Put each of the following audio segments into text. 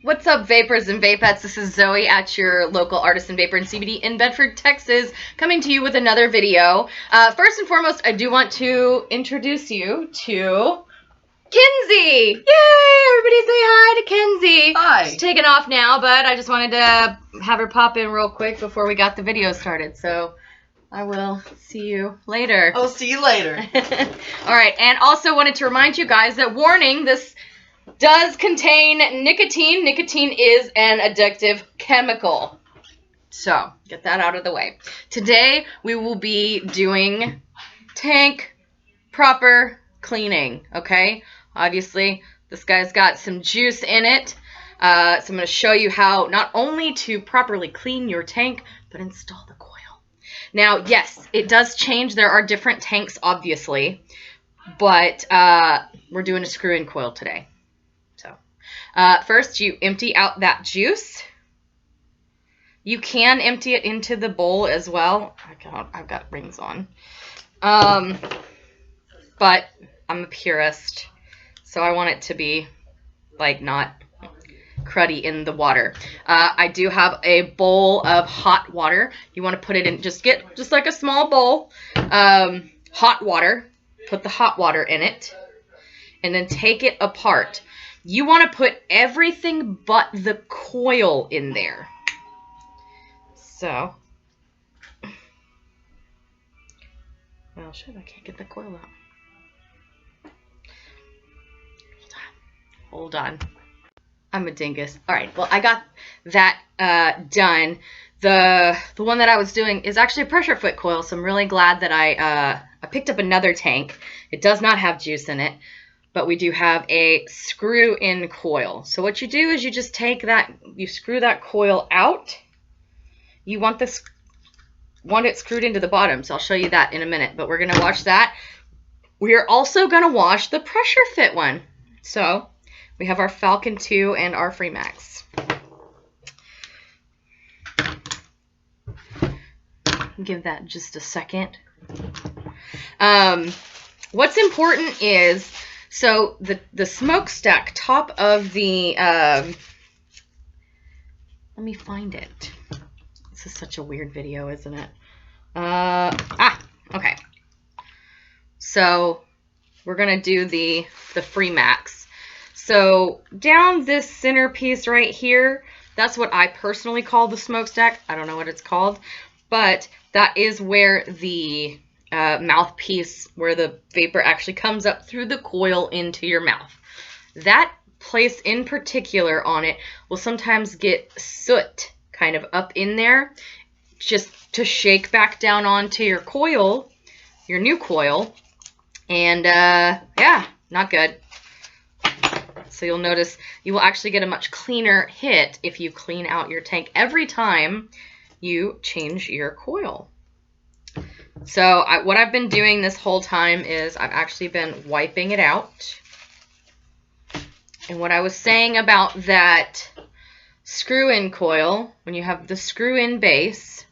What's up, vapors and vapettes? This is Zoe at your local Artisan Vapor and CBD in Bedford, Texas, coming to you with another video. First and foremost, I do want to introduce you to Kinsey. Yay! Everybody say hi to Kinsey. Hi. She's taking off now, but I just wanted to have her pop in real quick before we got the video started. So I will see you later. I'll see you later. All right, and also wanted to remind you guys that, warning, this does contain nicotine. Nicotine is an addictive chemical. So, get that out of the way. Today, we will be doing tank proper cleaning, okay? Obviously, this guy's got some juice in it. So I'm going to show you how not only to properly clean your tank, but install the coil. Now, yes, it does change. There are different tanks, obviously, but we're doing a screw-in coil today. First, you empty out that juice. You can empty it into the bowl as well. I've got rings on. But I'm a purist, so I want it to be, like, not cruddy in the water. I do have a bowl of hot water. You want to put it in, just like a small bowl. Hot water. Put the hot water in it. And then take it apart. You want to put everything but the coil in there. So, well, shit, I can't get the coil out. Hold on. I'm a dingus. All right, well, I got that done. The one that I was doing is actually a pressure foot coil, so I'm really glad that I picked up another tank. It does not have juice in it. But we do have a screw-in coil. So what you do is you just take that, you screw that coil out. You want it screwed into the bottom. So I'll show you that in a minute. But we're going to wash that. We are also going to wash the pressure fit one. So we have our Falcon 2 and our Freemax. Give that just a second. What's important is, so the smokestack top of the, let me find it. This is such a weird video, isn't it? Okay. So we're going to do the Freemax. So down this center piece right here, that's what I personally call the smokestack. I don't know what it's called, but that is where the mouthpiece, where the vapor actually comes up through the coil into your mouth. That place in particular on it will sometimes get soot kind of up in there, just to shake back down onto your coil, your new coil, and yeah, not good. So you'll notice you will actually get a much cleaner hit if you clean out your tank every time you change your coil. So what I've been doing this whole time is I've actually been wiping it out. And what I was saying about that screw-in coil, when you have the screw-in base,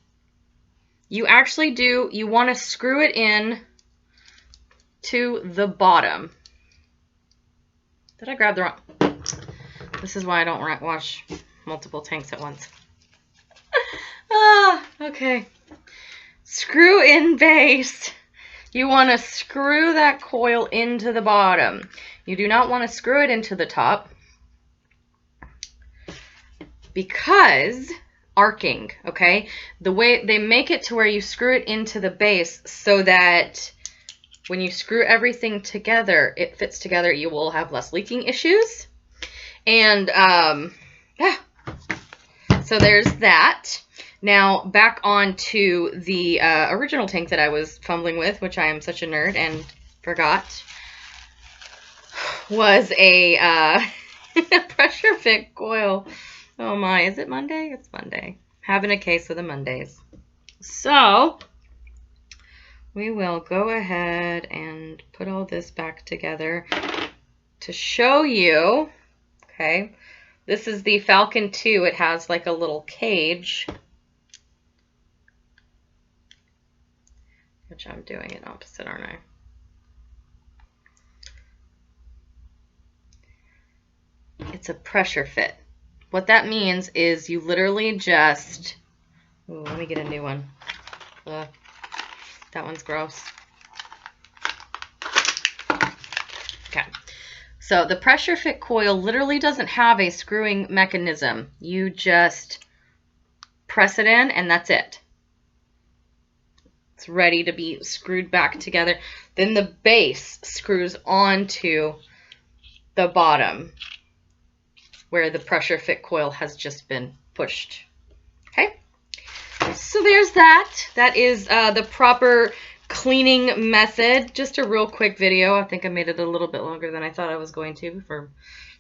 you want to screw it in to the bottom. Did I grab the wrong? This is why I don't wash multiple tanks at once. Okay. Screw-in base. You want to screw that coil into the bottom. You do not want to screw it into the top, because arcing, okay? The way they make it to where you screw it into the base so that when you screw everything together, it fits together. You will have less leaking issues. And yeah, so there's that. Now, back on to the original tank that I was fumbling with, which I am such a nerd and forgot, was a pressure fit coil. Oh my, is it Monday? It's Monday. Having a case of the Mondays. So, we will go ahead and put all this back together to show you, okay, this is the Falcon 2. It has like a little cage, which I'm doing it opposite, aren't I? It's a pressure fit. what that means is you literally just, ooh, let me get a new one. That one's gross. Okay. So the pressure fit coil literally doesn't have a screwing mechanism. You just press it in and that's it. It's ready to be screwed back together. Then the base screws onto the bottom where the pressure fit coil has just been pushed. Okay, so there's that. That is the proper cleaning method. Just a real quick video. I think I made it a little bit longer than I thought I was going to for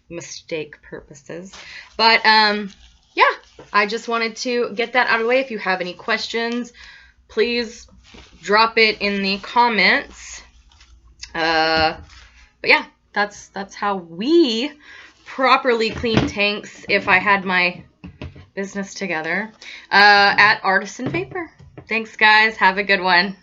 mistake purposes. But yeah, I just wanted to get that out of the way. If you have any questions, please drop it in the comments. But yeah, that's how we properly clean tanks if I had my business together at Artisan Vapor. Thanks, guys. Have a good one.